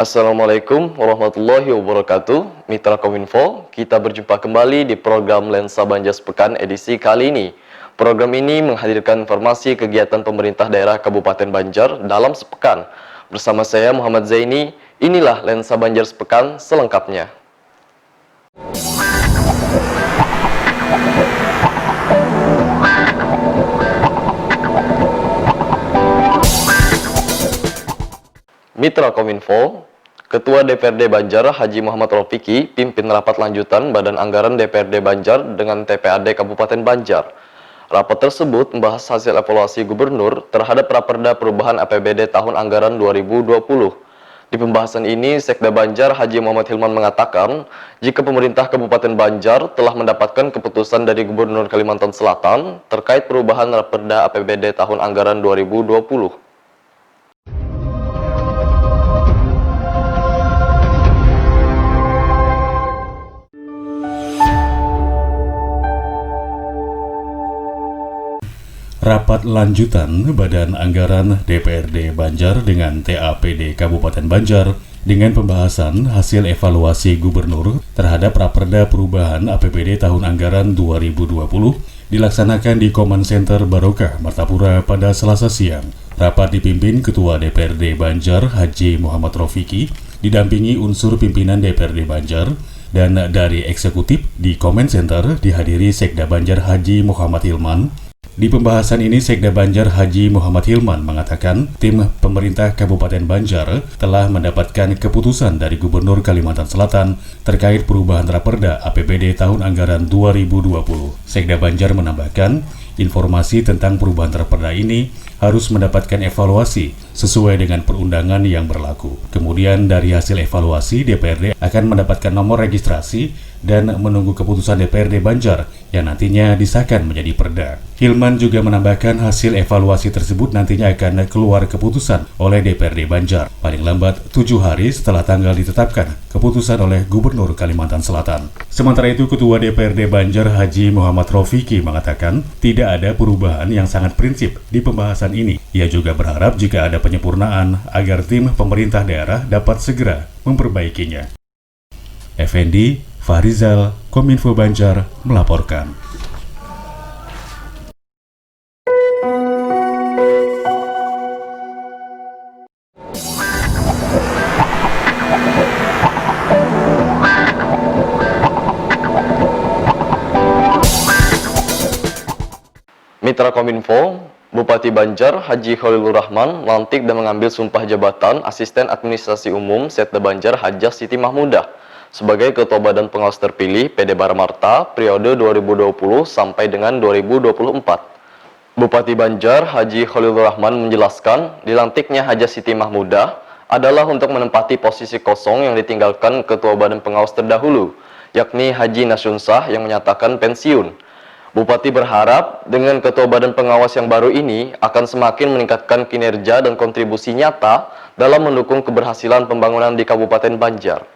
Assalamualaikum warahmatullahi wabarakatuh. Mitra Kominfo, kita berjumpa kembali di program Lensa Banjar Sepekan edisi kali ini. Program ini menghadirkan informasi kegiatan pemerintah daerah Kabupaten Banjar dalam sepekan. Bersama saya Muhammad Zaini, inilah Lensa Banjar Sepekan selengkapnya. Mitra Kominfo, Ketua DPRD Banjar Haji Muhammad Rofiki pimpin rapat lanjutan Badan Anggaran DPRD Banjar dengan TPAD Kabupaten Banjar. Rapat tersebut membahas hasil evaluasi Gubernur terhadap Raperda Perubahan APBD tahun anggaran 2020. Di pembahasan ini, Sekda Banjar Haji Muhammad Hilman mengatakan, jika pemerintah Kabupaten Banjar telah mendapatkan keputusan dari Gubernur Kalimantan Selatan terkait perubahan Raperda APBD tahun anggaran 2020. Rapat lanjutan Badan Anggaran DPRD Banjar dengan TAPD Kabupaten Banjar dengan pembahasan hasil evaluasi Gubernur terhadap Raperda Perubahan APBD tahun anggaran 2020 dilaksanakan di Command Center Barokah, Martapura pada Selasa siang. Rapat dipimpin Ketua DPRD Banjar Haji Muhammad Rofiki, didampingi unsur pimpinan DPRD Banjar, dan dari eksekutif di Command Center dihadiri Sekda Banjar Haji Muhammad Hilman. Di pembahasan ini, Sekda Banjar Haji Muhammad Hilman mengatakan tim pemerintah Kabupaten Banjar telah mendapatkan keputusan dari Gubernur Kalimantan Selatan terkait perubahan Raperda APBD tahun anggaran 2020. Sekda Banjar menambahkan, informasi tentang perubahan Raperda ini harus mendapatkan evaluasi sesuai dengan perundangan yang berlaku. Kemudian dari hasil evaluasi, DPRD akan mendapatkan nomor registrasi dan menunggu keputusan DPRD Banjar yang nantinya disahkan menjadi perda. Hilman juga menambahkan hasil evaluasi tersebut nantinya akan keluar keputusan oleh DPRD Banjar paling lambat 7 hari setelah tanggal ditetapkan keputusan oleh Gubernur Kalimantan Selatan. Sementara itu, Ketua DPRD Banjar Haji Muhammad Rofiki mengatakan tidak ada perubahan yang sangat prinsip di pembahasan ini. Ia juga berharap jika ada penyempurnaan agar tim pemerintah daerah dapat segera memperbaikinya. Effendi Farizal, Kominfo Banjar melaporkan. Mitra Kominfo, Bupati Banjar Haji Khalilur Rahman melantik dan mengambil sumpah jabatan Asisten Administrasi Umum Sekda Banjar Hajah Siti Mahmudah sebagai Ketua Badan Pengawas terpilih PD Baramarta periode 2020 sampai dengan 2024. Bupati Banjar Haji Khalilur Rahman menjelaskan dilantiknya Hajah Siti Mahmudah adalah untuk menempati posisi kosong yang ditinggalkan Ketua Badan Pengawas terdahulu, yakni Haji Nasyunsah yang menyatakan pensiun. Bupati berharap dengan Ketua Badan Pengawas yang baru ini akan semakin meningkatkan kinerja dan kontribusi nyata dalam mendukung keberhasilan pembangunan di Kabupaten Banjar.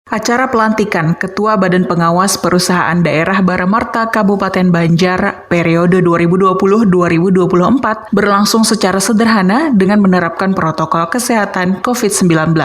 Acara pelantikan Ketua Badan Pengawas Perusahaan Daerah Baramarta Kabupaten Banjar periode 2020-2024 berlangsung secara sederhana dengan menerapkan protokol kesehatan COVID-19.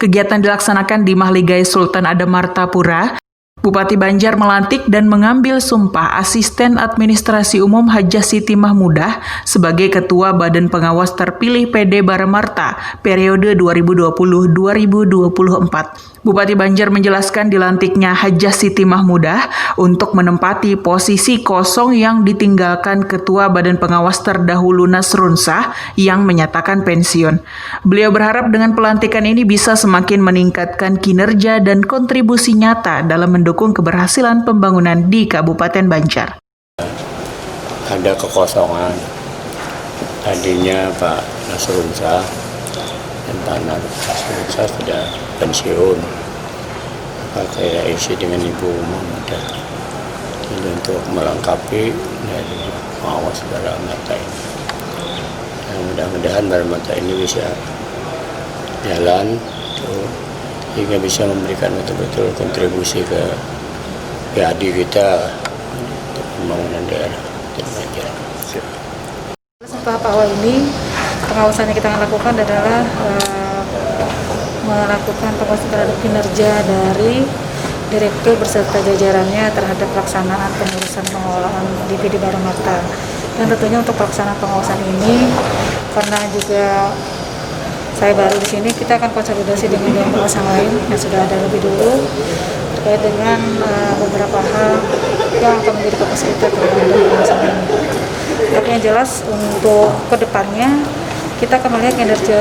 Kegiatan dilaksanakan di Mahligai Sultan Adam Martapura. Bupati Banjar melantik dan mengambil sumpah Asisten Administrasi Umum Hajah Siti Mahmudah sebagai Ketua Badan Pengawas terpilih PD Baramarta periode 2020-2024. Bupati Banjar menjelaskan dilantiknya Hajah Siti Mahmudah untuk menempati posisi kosong yang ditinggalkan Ketua Badan Pengawas terdahulu Nasrunsah yang menyatakan pensiun. Beliau berharap dengan pelantikan ini bisa semakin meningkatkan kinerja dan kontribusi nyata dalam mendukung keberhasilan pembangunan di Kabupaten Banjar. Ada kekosongan, tadinya Pak Nasrunsah dan Pak Nasrunsah sudah pensiun, saya isi dengan Ibu Mahmudah untuk melengkapi dari pengawas Baramarta ini. Mudah-mudahan Baramarta ini bisa jalan sehingga bisa memberikan betul-betul kontribusi ke PAD kita untuk pembangunan daerah Banjar. Untuk tahap awal ini, pengawasan yang kita lakukan adalah melakukan pengawasan terhadap kinerja dari Direktur beserta jajarannya terhadap pelaksanaan pengurusan pengelolaan DPD Baru Marta. Dan tentunya untuk pelaksanaan pengawasan ini, karena juga saya baru di sini, kita akan konsolidasi dengan dewan pengawas yang lain yang sudah ada lebih dulu terkait dengan beberapa hal yang akan menjadi fokus kita terhadap pengawasan ini. Tapi yang jelas untuk kedepannya kita akan melihat kinerja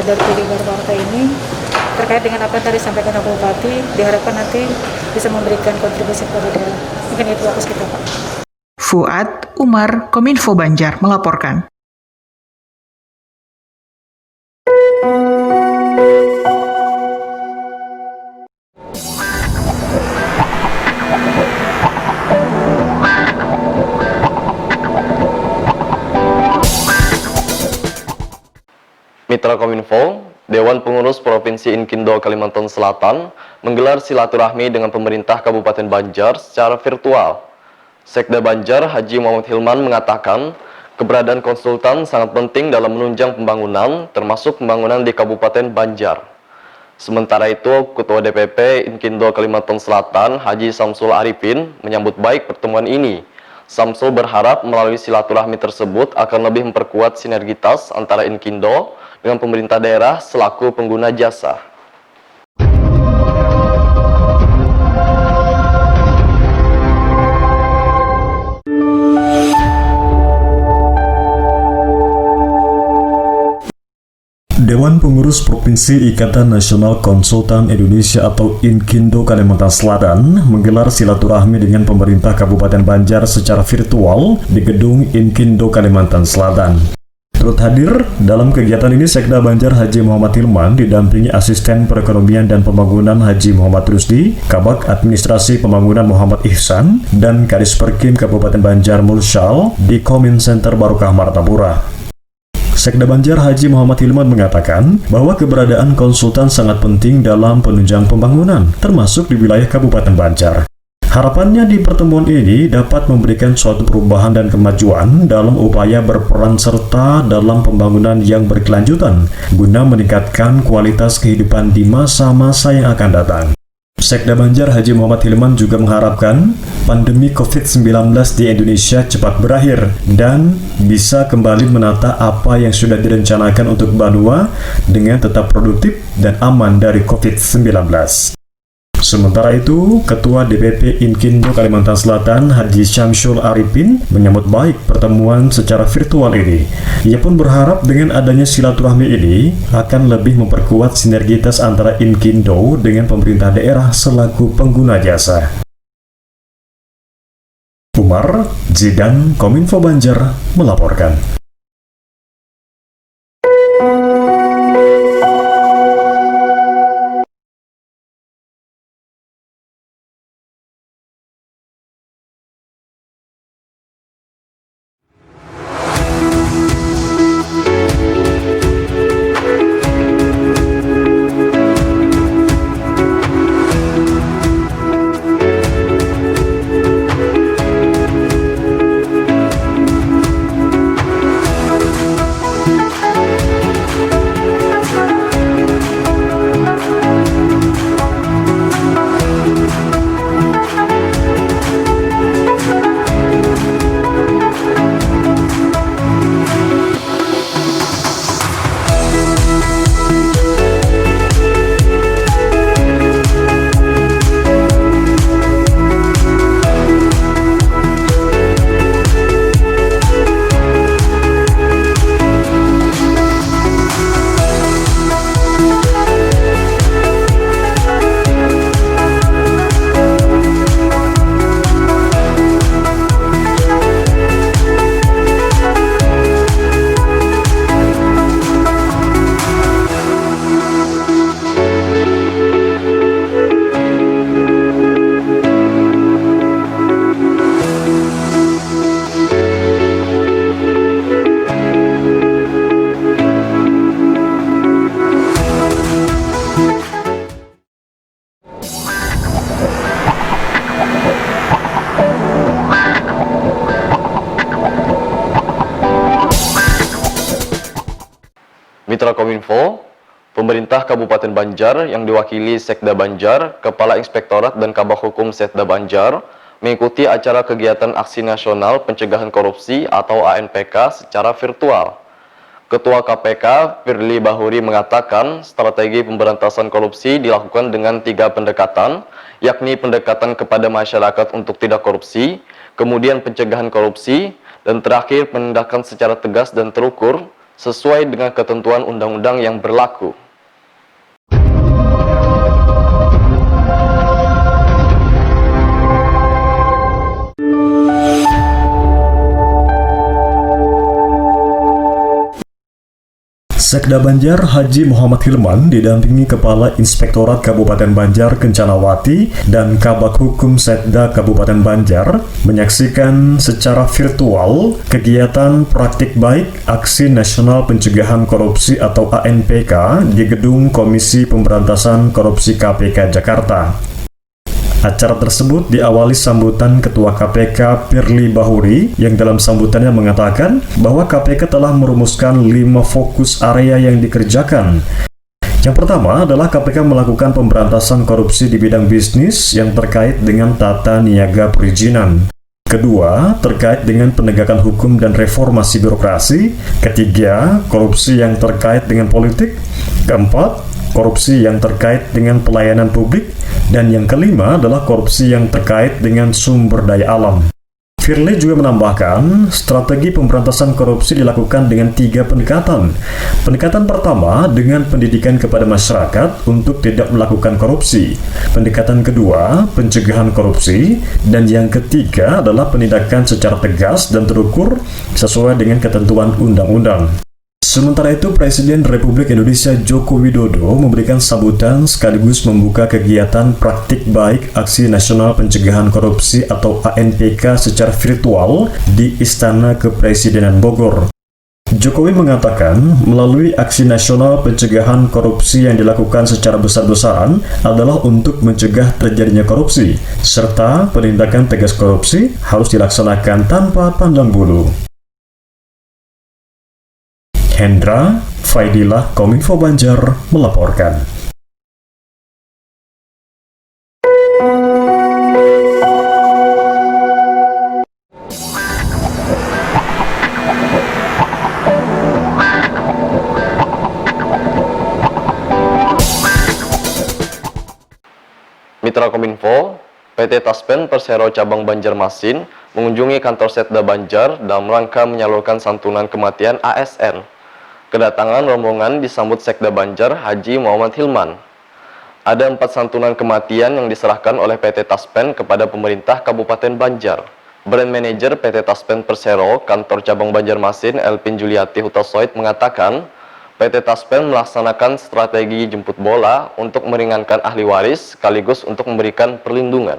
dari DPD Baru Marta ini terkait dengan apa yang tadi disampaikan Pak Bupati, diharapkan nanti bisa memberikan kontribusi kepada daerah. Mungkin itu fokus kita, Pak. Fuad Umar, Kominfo Banjar melaporkan. Mitra Kominfo, Dewan Pengurus Provinsi Inkindo Kalimantan Selatan menggelar silaturahmi dengan pemerintah Kabupaten Banjar secara virtual. Sekda Banjar Haji Muhammad Hilman mengatakan keberadaan konsultan sangat penting dalam menunjang pembangunan, termasuk pembangunan di Kabupaten Banjar. Sementara itu, Ketua DPP Inkindo Kalimantan Selatan Haji Samsul Arifin menyambut baik pertemuan ini. Samsul berharap melalui silaturahmi tersebut akan lebih memperkuat sinergitas antara Inkindo dengan pemerintah daerah selaku pengguna jasa. Dewan Pengurus Provinsi Ikatan Nasional Konsultan Indonesia atau Inkindo Kalimantan Selatan menggelar silaturahmi dengan pemerintah Kabupaten Banjar secara virtual di gedung Inkindo Kalimantan Selatan. Turut hadir dalam kegiatan ini Sekda Banjar Haji Muhammad Hilman didampingi Asisten Perekonomian dan Pembangunan Haji Muhammad Rusdi, Kabak Administrasi Pembangunan Muhammad Ihsan, dan Kadis Perkim Kabupaten Banjar Mulsyal di Komin Center Barokah Martapura. Sekda Banjar Haji Muhammad Hilman mengatakan bahwa keberadaan konsultan sangat penting dalam penunjang pembangunan, termasuk di wilayah Kabupaten Banjar. Harapannya di pertemuan ini dapat memberikan suatu perubahan dan kemajuan dalam upaya berperan serta dalam pembangunan yang berkelanjutan, guna meningkatkan kualitas kehidupan di masa-masa yang akan datang. Sekda Banjar Haji Muhammad Hilman juga mengharapkan pandemi COVID-19 di Indonesia cepat berakhir dan bisa kembali menata apa yang sudah direncanakan untuk Banua dengan tetap produktif dan aman dari COVID-19. Sementara itu, Ketua DPP Inkindo Kalimantan Selatan Haji Syamsul Arifin menyambut baik pertemuan secara virtual ini. Ia pun berharap dengan adanya silaturahmi ini akan lebih memperkuat sinergitas antara Inkindo dengan pemerintah daerah selaku pengguna jasa. Umar Zidan, Kominfo Banjar melaporkan. Mitra Kominfo, pemerintah Kabupaten Banjar yang diwakili Sekda Banjar, Kepala Inspektorat dan Kabak Hukum Setda Banjar mengikuti acara kegiatan Aksi Nasional Pencegahan Korupsi atau ANPK secara virtual. Ketua KPK Firly Bahuri mengatakan strategi pemberantasan korupsi dilakukan dengan 3 pendekatan, yakni pendekatan kepada masyarakat untuk tidak korupsi, kemudian pencegahan korupsi, dan terakhir penindakan secara tegas dan terukur sesuai dengan ketentuan undang-undang yang berlaku. Sekda Banjar Haji Muhammad Hilman didampingi Kepala Inspektorat Kabupaten Banjar Kencanawati dan Kabak Hukum Setda Kabupaten Banjar menyaksikan secara virtual kegiatan praktik baik Aksi Nasional Pencegahan Korupsi atau ANPK di Gedung Komisi Pemberantasan Korupsi KPK Jakarta. Acara tersebut diawali sambutan Ketua KPK Firly Bahuri yang dalam sambutannya mengatakan bahwa KPK telah merumuskan 5 fokus area yang dikerjakan. Yang pertama adalah KPK melakukan pemberantasan korupsi di bidang bisnis yang terkait dengan tata niaga perizinan. Kedua, terkait dengan penegakan hukum dan reformasi birokrasi. Ketiga, korupsi yang terkait dengan politik. Keempat, korupsi yang terkait dengan pelayanan publik. Dan yang kelima adalah korupsi yang terkait dengan sumber daya alam. Firly juga menambahkan, strategi pemberantasan korupsi dilakukan dengan 3 pendekatan. Pendekatan pertama dengan pendidikan kepada masyarakat untuk tidak melakukan korupsi. Pendekatan kedua, pencegahan korupsi. Dan yang ketiga adalah penindakan secara tegas dan terukur sesuai dengan ketentuan undang-undang. Sementara itu, Presiden Republik Indonesia Joko Widodo memberikan sambutan sekaligus membuka kegiatan praktik baik Aksi Nasional Pencegahan Korupsi atau ANPK secara virtual di Istana Kepresidenan Bogor. Jokowi mengatakan, melalui Aksi Nasional Pencegahan Korupsi yang dilakukan secara besar-besaran adalah untuk mencegah terjadinya korupsi, serta penindakan tegas korupsi harus dilaksanakan tanpa pandang bulu. Hendra Faidilah Kominfo Banjar melaporkan. Mitra Kominfo, PT Taspen Persero Cabang Banjarmasin mengunjungi kantor Setda Banjar dalam rangka menyalurkan santunan kematian ASN. Kedatangan rombongan disambut Sekda Banjar Haji Muhammad Hilman. Ada 4 santunan kematian yang diserahkan oleh PT Taspen kepada pemerintah Kabupaten Banjar. Brand Manager PT Taspen Persero Kantor Cabang Banjarmasin Elpin Juliati Hutasoid mengatakan, PT Taspen melaksanakan strategi jemput bola untuk meringankan ahli waris sekaligus untuk memberikan perlindungan.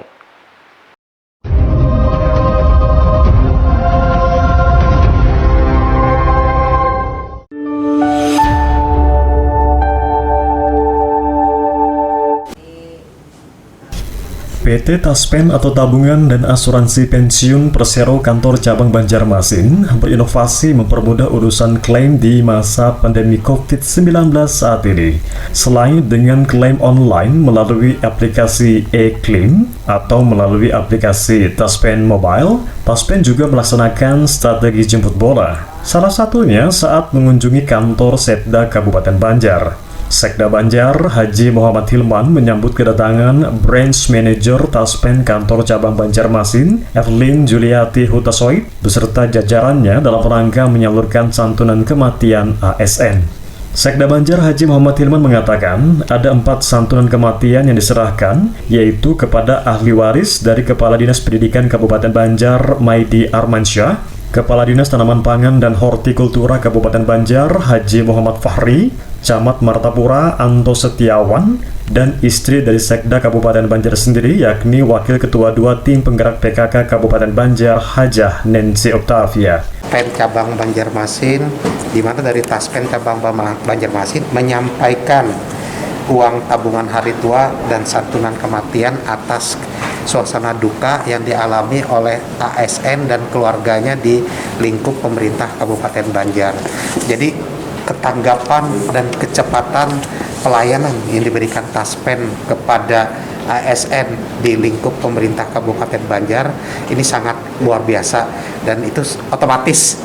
PT Taspen atau Tabungan dan Asuransi Pensiun Persero Kantor Cabang Banjarmasin berinovasi mempermudah urusan klaim di masa pandemi COVID-19 saat ini. Selain dengan klaim online melalui aplikasi e-claim atau melalui aplikasi Taspen Mobile, Taspen juga melaksanakan strategi jemput bola. Salah satunya saat mengunjungi kantor Setda Kabupaten Banjar. Sekda Banjar Haji Muhammad Hilman menyambut kedatangan Branch Manager Taspen Kantor Cabang Banjarmasin Evelyn Juliati Hutasoid beserta jajarannya dalam rangka menyalurkan santunan kematian ASN. Sekda Banjar Haji Muhammad Hilman mengatakan ada 4 santunan kematian yang diserahkan, yaitu kepada ahli waris dari Kepala Dinas Pendidikan Kabupaten Banjar Maidi Armansyah, Kepala Dinas Tanaman Pangan dan Hortikultura Kabupaten Banjar Haji Muhammad Fahri, Camat Martapura Anto Setiawan, dan istri dari Sekda Kabupaten Banjar sendiri, yakni Wakil Ketua 2 Tim Penggerak PKK Kabupaten Banjar Hajah Nancy Octavia. Taspen Cabang Banjarmasin, di mana dari Taspen Cabang Banjarmasin menyampaikan uang tabungan hari tua dan santunan kematian atas suasana duka yang dialami oleh ASN dan keluarganya di lingkup pemerintah Kabupaten Banjar. Jadi ketanggapan dan kecepatan pelayanan yang diberikan Taspen kepada ASN di lingkup pemerintah Kabupaten Banjar ini sangat luar biasa, dan itu otomatis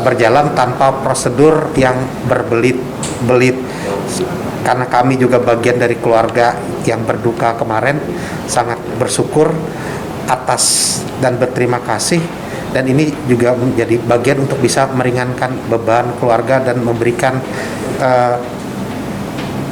berjalan tanpa prosedur yang berbelit-belit. Karena kami juga bagian dari keluarga yang berduka kemarin, sangat bersyukur atas dan berterima kasih, dan ini juga menjadi bagian untuk bisa meringankan beban keluarga dan memberikan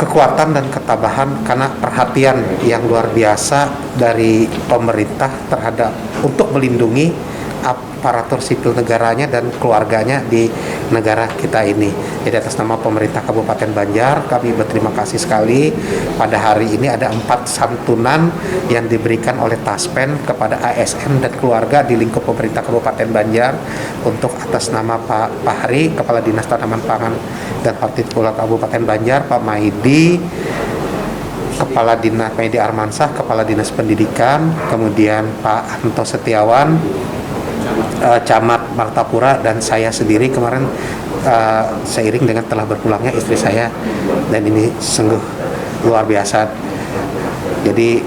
kekuatan dan ketabahan karena perhatian yang luar biasa dari pemerintah terhadap untuk melindungi aparatur sipil negaranya dan keluarganya di negara kita ini. Jadi atas nama pemerintah Kabupaten Banjar, kami berterima kasih sekali. Pada hari ini ada 4 santunan yang diberikan oleh Taspen kepada ASN dan keluarga di lingkup pemerintah Kabupaten Banjar untuk atas nama Pak Fahri, Kepala Dinas Tanaman Pangan dan Hortikultura Kabupaten Banjar, Pak Maidi, Kepala Dinas Maidi Armansah, Kepala Dinas Pendidikan, kemudian Pak Anto Setiawan, Camat Martapura, dan saya sendiri kemarin seiring dengan telah berpulangnya istri saya, dan ini sungguh luar biasa. Jadi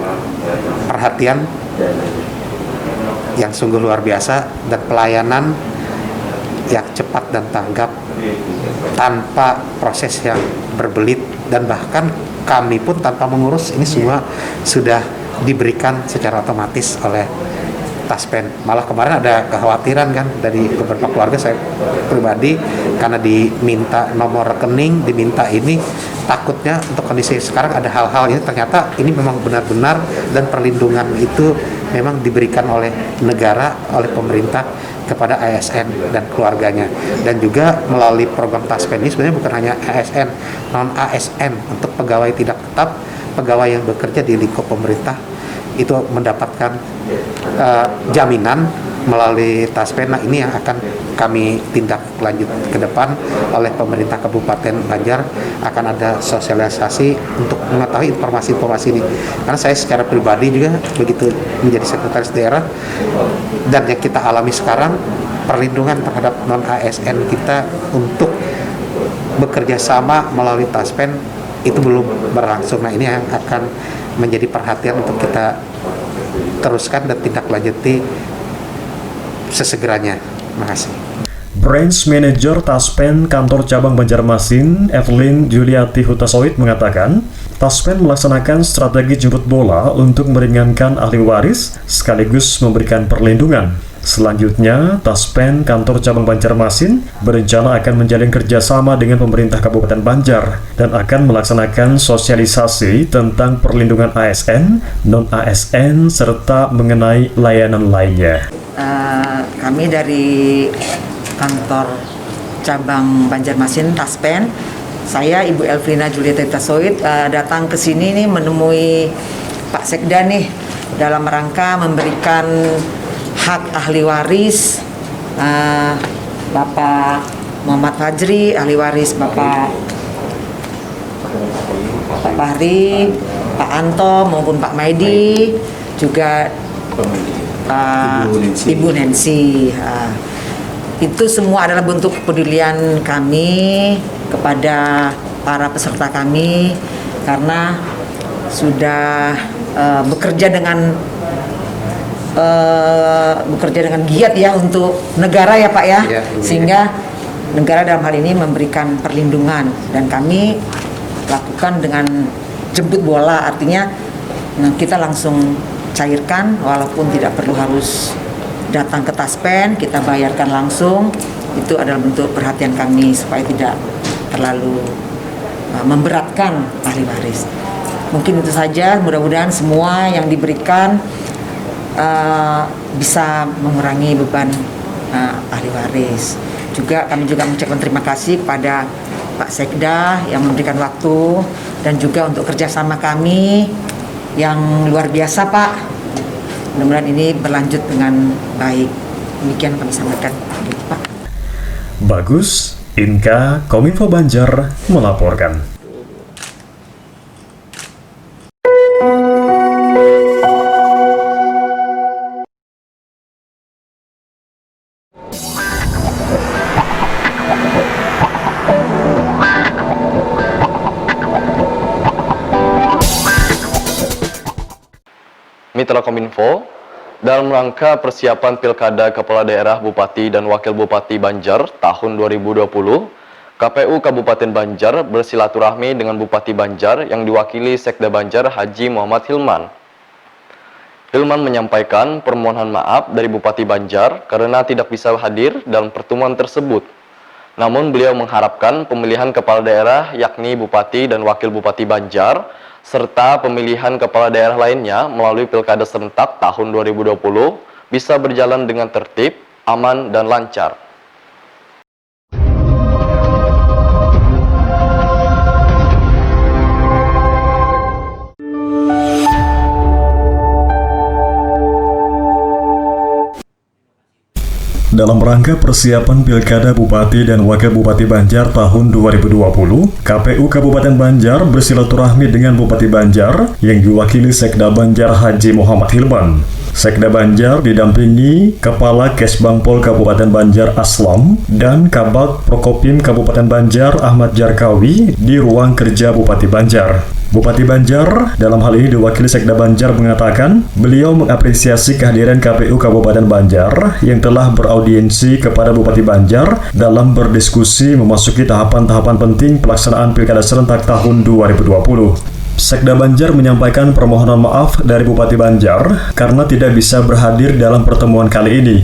perhatian yang sungguh luar biasa dan pelayanan yang cepat dan tanggap tanpa proses yang berbelit, dan bahkan kami pun tanpa mengurus ini semua sudah diberikan secara otomatis oleh Taspen. Malah kemarin ada kekhawatiran kan dari beberapa keluarga saya pribadi, karena diminta nomor rekening, diminta ini, takutnya untuk kondisi sekarang ada hal-hal ini, ternyata ini memang benar-benar, dan perlindungan itu memang diberikan oleh negara, oleh pemerintah kepada ASN dan keluarganya. Dan juga melalui program Taspen ini sebenarnya bukan hanya ASN, non ASN untuk pegawai tidak tetap, pegawai yang bekerja di lingkup pemerintah itu mendapatkan jaminan melalui Taspen. Nah, ini yang akan kami tindak lanjut ke depan oleh pemerintah Kabupaten Banjar. Akan ada sosialisasi untuk mengetahui informasi-informasi ini, karena saya secara pribadi juga begitu menjadi sekretaris daerah, dan yang kita alami sekarang perlindungan terhadap non ASN kita untuk bekerja sama melalui Taspen itu belum berlangsung. Nah, ini yang akan menjadi perhatian untuk kita teruskan dan tindak lanjuti sesegeranya. Terima kasih. Branch Manager Taspen Kantor Cabang Banjarmasin, Evelyn Juliati Hutasoid mengatakan, Taspen melaksanakan strategi jemput bola untuk meringankan ahli waris sekaligus memberikan perlindungan. Selanjutnya, Taspen Kantor Cabang Banjarmasin berencana akan menjalin kerjasama dengan pemerintah Kabupaten Banjar dan akan melaksanakan sosialisasi tentang perlindungan ASN, non-ASN, serta mengenai layanan lainnya. Kami dari Kantor Cabang Banjarmasin Taspen, saya Ibu Elvina Julieta Hutasoid datang ke sini nih menemui Pak Sekda nih dalam rangka memberikan hak ahli waris Bapak Muhammad Fajri, ahli waris Bapak Fahri, Pak Anto maupun Pak Maidi, juga Ibu Nancy. Itu semua adalah bentuk kepedulian kami kepada para peserta kami, karena sudah bekerja dengan giat ya untuk negara ya Pak ya, sehingga negara dalam hal ini memberikan perlindungan, dan kami lakukan dengan jemput bola, artinya kita langsung cairkan walaupun tidak perlu harus datang ke Taspen, kita bayarkan langsung. Itu adalah bentuk perhatian kami supaya tidak terlalu memberatkan ahli waris. Mungkin itu saja, mudah-mudahan semua yang diberikan bisa mengurangi beban ahli waris. Kami juga mengucapkan terima kasih kepada Pak Sekda yang memberikan waktu, dan juga untuk kerjasama kami yang luar biasa Pak. Mudah-mudahan ini berlanjut dengan baik. Demikian kami sampaikan Pak. Bagus, Inka Kominfo Banjar melaporkan. Mitra Kominfo, dalam rangka persiapan Pilkada Kepala Daerah Bupati dan Wakil Bupati Banjar tahun 2020, KPU Kabupaten Banjar bersilaturahmi dengan Bupati Banjar yang diwakili Sekda Banjar Haji Muhammad Hilman. Hilman menyampaikan permohonan maaf dari Bupati Banjar karena tidak bisa hadir dalam pertemuan tersebut. Namun beliau mengharapkan pemilihan kepala daerah yakni Bupati dan Wakil Bupati Banjar serta pemilihan kepala daerah lainnya melalui Pilkada serentak tahun 2020 bisa berjalan dengan tertib, aman, dan lancar. Dalam rangka persiapan Pilkada Bupati dan Wakil Bupati Banjar tahun 2020, KPU Kabupaten Banjar bersilaturahmi dengan Bupati Banjar yang diwakili Sekda Banjar Haji Muhammad Hilman. Sekda Banjar didampingi Kepala Kesbangpol Kabupaten Banjar Aslam dan Kabag Prokopim Kabupaten Banjar Ahmad Jarkawi di ruang kerja Bupati Banjar. Bupati Banjar dalam hal ini diwakili Sekda Banjar mengatakan beliau mengapresiasi kehadiran KPU Kabupaten Banjar yang telah beraudiensi kepada Bupati Banjar dalam berdiskusi memasuki tahapan-tahapan penting pelaksanaan Pilkada serentak tahun 2020. Sekda Banjar menyampaikan permohonan maaf dari Bupati Banjar karena tidak bisa berhadir dalam pertemuan kali ini.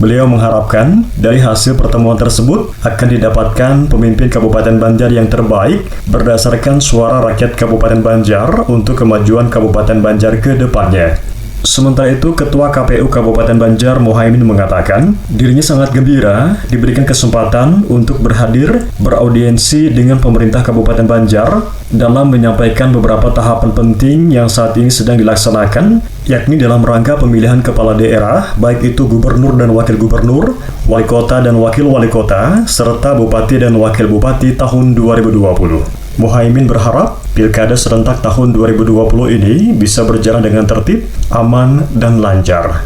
Beliau mengharapkan dari hasil pertemuan tersebut akan didapatkan pemimpin Kabupaten Banjar yang terbaik berdasarkan suara rakyat Kabupaten Banjar untuk kemajuan Kabupaten Banjar ke depannya. Sementara itu, Ketua KPU Kabupaten Banjar Muhaimin mengatakan dirinya sangat gembira diberikan kesempatan untuk berhadir beraudiensi dengan pemerintah Kabupaten Banjar dalam menyampaikan beberapa tahapan penting yang saat ini sedang dilaksanakan, yakni dalam rangka pemilihan kepala daerah, baik itu gubernur dan wakil gubernur, wali kota dan wakil wali kota, serta bupati dan wakil bupati tahun 2020. Muhaimin berharap Pilkada serentak tahun 2020 ini bisa berjalan dengan tertib, aman, dan lancar.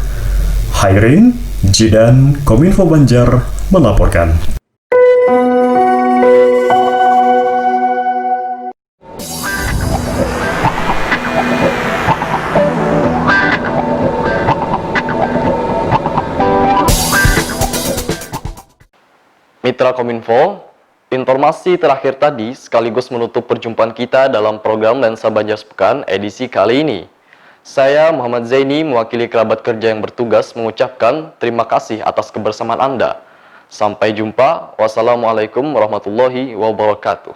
Hairin, Jidan, Kominfo Banjar melaporkan. Mitra Kominfo, informasi terakhir tadi sekaligus menutup perjumpaan kita dalam program Lensa Banjar Sepekan edisi kali ini. Saya Muhammad Zaini mewakili kerabat kerja yang bertugas mengucapkan terima kasih atas kebersamaan Anda. Sampai jumpa. Wassalamualaikum warahmatullahi wabarakatuh.